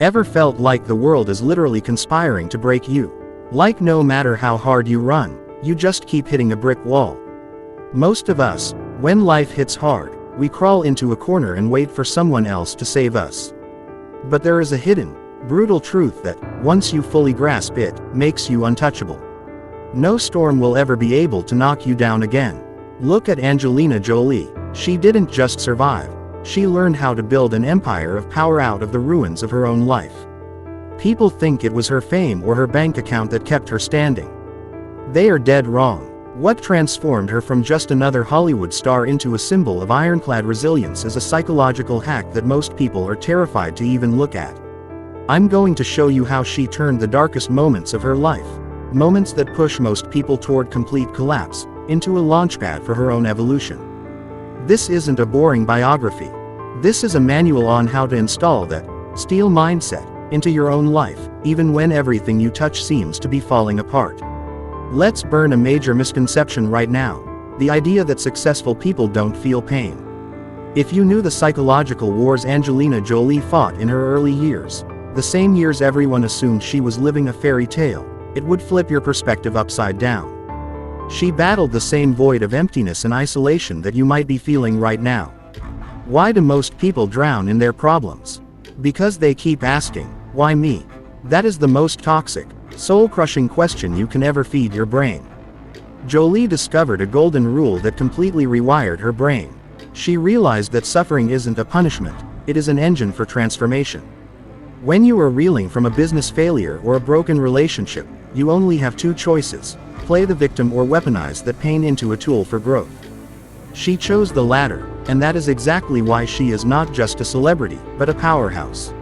Ever felt like the world is literally conspiring to break you? Like no matter how hard you run, you just keep hitting a brick wall. Most of us, when life hits hard, we crawl into a corner and wait for someone else to save us. But there is a hidden, brutal truth that, once you fully grasp it, makes you untouchable. No storm will ever be able to knock you down again. Look at Angelina Jolie. She didn't just survive. She learned how to build an empire of power out of the ruins of her own life. People think it was her fame or her bank account that kept her standing. They are dead wrong. What transformed her from just another Hollywood star into a symbol of ironclad resilience is a psychological hack that most people are terrified to even look at. I'm going to show you how she turned the darkest moments of her life, moments that push most people toward complete collapse, into a launchpad for her own evolution. This isn't a boring biography. This is a manual on how to install that steel mindset into your own life, even when everything you touch seems to be falling apart. Let's burn a major misconception right now: the idea that successful people don't feel pain. If you knew the psychological wars Angelina Jolie fought in her early years, the same years everyone assumed she was living a fairy tale, it would flip your perspective upside down. She battled the same void of emptiness and isolation that you might be feeling right now. Why do most people drown in their problems? Because they keep asking, "Why me?" That is the most toxic, soul-crushing question you can ever feed your brain. Jolie discovered a golden rule that completely rewired her brain. She realized that suffering isn't a punishment, it is an engine for transformation. When you are reeling from a business failure or a broken relationship, you only have two choices: play the victim or weaponize that pain into a tool for growth. She chose the latter, and that is exactly why she is not just a celebrity, but a powerhouse.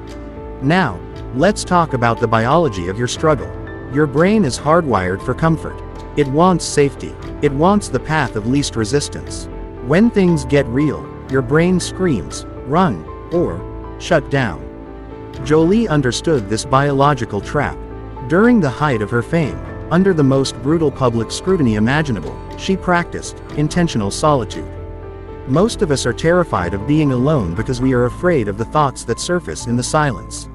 Now, let's talk about the biology of your struggle. Your brain is hardwired for comfort. It wants safety. It wants the path of least resistance. When things get real, your brain screams, "Run," or "shut down." Jolie understood this biological trap. During the height of her fame, under the most brutal public scrutiny imaginable, she practiced intentional solitude. Most of us are terrified of being alone because we are afraid of the thoughts that surface in the silence.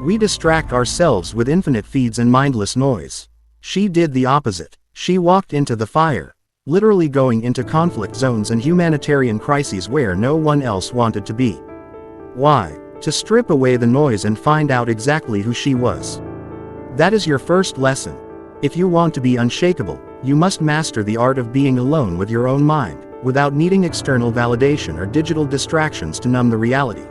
We distract ourselves with infinite feeds and mindless noise. She did the opposite. She walked into the fire, literally going into conflict zones and humanitarian crises where no one else wanted to be. Why? To strip away the noise and find out exactly who she was. That is your first lesson. If you want to be unshakable, you must master the art of being alone with your own mind, without needing external validation or digital distractions to numb the reality.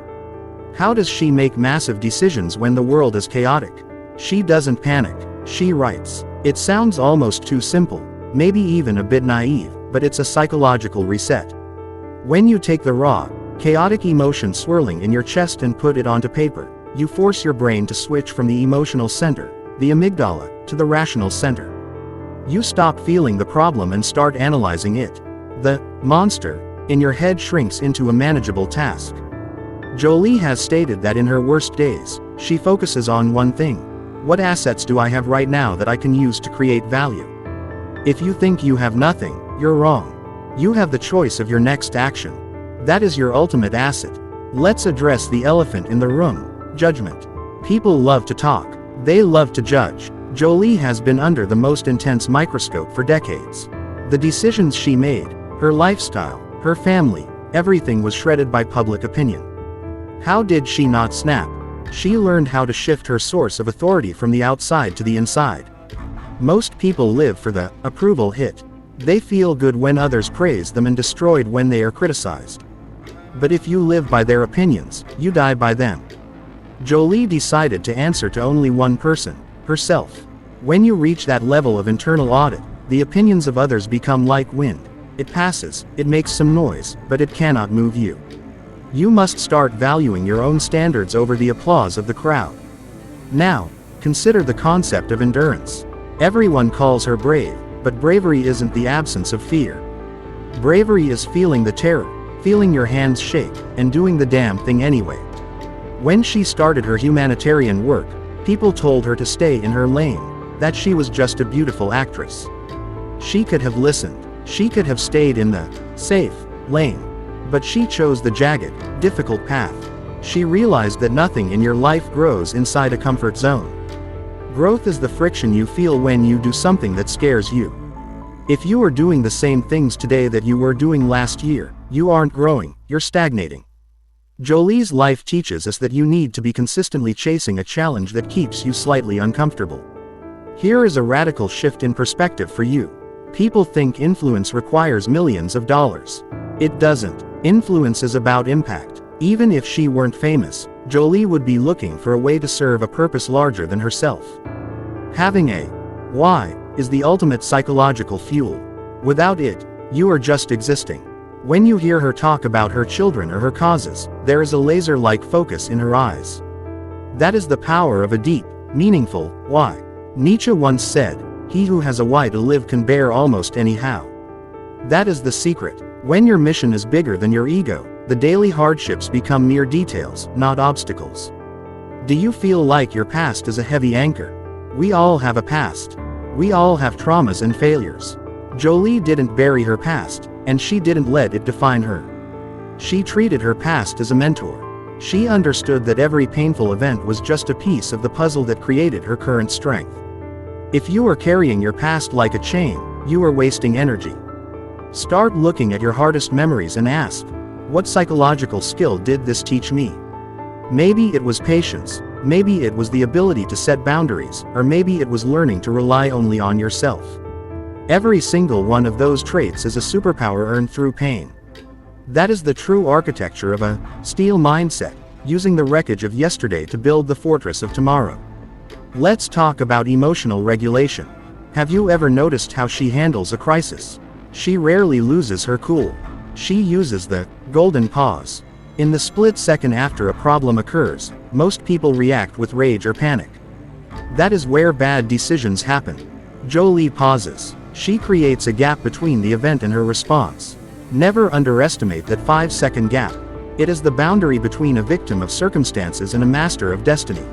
How does she make massive decisions when the world is chaotic? She doesn't panic, she writes. It sounds almost too simple, maybe even a bit naive, but it's a psychological reset. When you take the raw, chaotic emotion swirling in your chest and put it onto paper, you force your brain to switch from the emotional center, the amygdala, to the rational center. You stop feeling the problem and start analyzing it. The monster in your head shrinks into a manageable task. Jolie has stated that in her worst days, she focuses on one thing: what assets do I have right now that I can use to create value? If you think you have nothing, you're wrong. You have the choice of your next action. That is your ultimate asset. Let's address the elephant in the room: judgment. People love to talk. They love to judge. Jolie has been under the most intense microscope for decades. The decisions she made, her lifestyle, her family, everything was shredded by public opinion. How did she not snap? She learned how to shift her source of authority from the outside to the inside. Most people live for the approval hit. They feel good when others praise them and destroyed when they are criticized. But if you live by their opinions, you die by them. Jolie decided to answer to only one person: herself. When you reach that level of internal audit, the opinions of others become like wind. It passes, it makes some noise, but it cannot move you. You must start valuing your own standards over the applause of the crowd. Now, consider the concept of endurance. Everyone calls her brave, but bravery isn't the absence of fear. Bravery is feeling the terror, feeling your hands shake, and doing the damn thing anyway. When she started her humanitarian work, people told her to stay in her lane, that she was just a beautiful actress. She could have listened. She could have stayed in the safe lane. But she chose the jagged, difficult path. She realized that nothing in your life grows inside a comfort zone. Growth is the friction you feel when you do something that scares you. If you are doing the same things today that you were doing last year, you aren't growing, you're stagnating. Jolie's life teaches us that you need to be consistently chasing a challenge that keeps you slightly uncomfortable. Here is a radical shift in perspective for you. People think influence requires millions of dollars. It doesn't. Influence is about impact. Even if she weren't famous, Jolie would be looking for a way to serve a purpose larger than herself. Having a why is the ultimate psychological fuel. Without it, you are just existing. When you hear her talk about her children or her causes, there is a laser-like focus in her eyes. That is the power of a deep, meaningful why. Nietzsche once said, "He who has a why to live can bear almost any how." That is the secret. When your mission is bigger than your ego, the daily hardships become mere details, not obstacles. Do you feel like your past is a heavy anchor? We all have a past. We all have traumas and failures. Jolie didn't bury her past, and she didn't let it define her. She treated her past as a mentor. She understood that every painful event was just a piece of the puzzle that created her current strength. If you are carrying your past like a chain, you are wasting energy. Start looking at your hardest memories and ask, what psychological skill did this teach me? Maybe it was patience, maybe it was the ability to set boundaries, or maybe it was learning to rely only on yourself. Every single one of those traits is a superpower earned through pain. That is the true architecture of a steel mindset, using the wreckage of yesterday to build the fortress of tomorrow. Let's talk about emotional regulation. Have you ever noticed how she handles a crisis? She rarely loses her cool. She uses the golden pause. In the split second after a problem occurs, most people react with rage or panic. That is where bad decisions happen. Jolie pauses. She creates a gap between the event and her response. Never underestimate that 5-second gap. It is the boundary between a victim of circumstances and a master of destiny.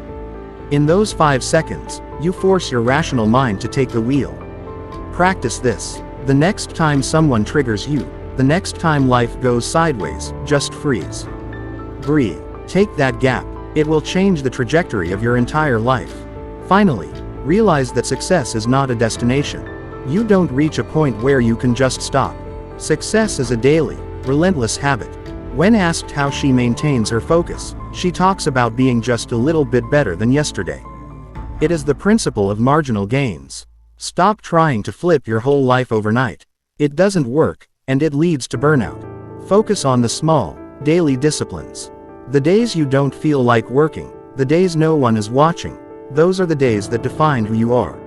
In those 5 seconds, you force your rational mind to take the wheel. Practice this. The next time someone triggers you, the next time life goes sideways, just freeze. Breathe. Take that gap. It will change the trajectory of your entire life. Finally, realize that success is not a destination. You don't reach a point where you can just stop. Success is a daily, relentless habit. When asked how she maintains her focus, she talks about being just a little bit better than yesterday. It is the principle of marginal gains. Stop trying to flip your whole life overnight. It doesn't work, and it leads to burnout. Focus on the small, daily disciplines. The days you don't feel like working, the days no one is watching, those are the days that define who you are.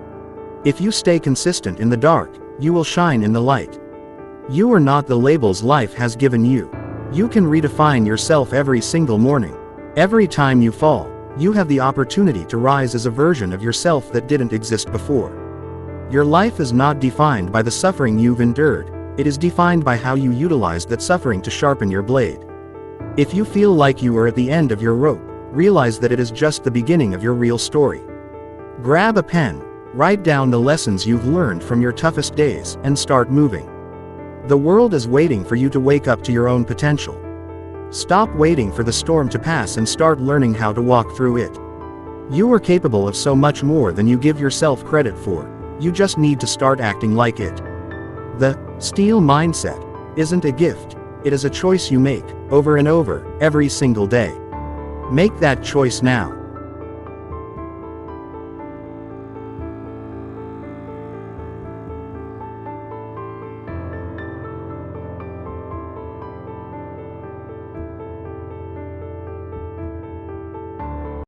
If you stay consistent in the dark, you will shine in the light. You are not the labels life has given you. You can redefine yourself every single morning. Every time you fall, you have the opportunity to rise as a version of yourself that didn't exist before. Your life is not defined by the suffering you've endured, it is defined by how you utilize that suffering to sharpen your blade. If you feel like you are at the end of your rope, realize that it is just the beginning of your real story. Grab a pen, write down the lessons you've learned from your toughest days, and start moving. The world is waiting for you to wake up to your own potential. Stop waiting for the storm to pass and start learning how to walk through it. You are capable of so much more than you give yourself credit for. You just need to start acting like it. The steel mindset isn't a gift, it is a choice you make, over and over, every single day. Make that choice now.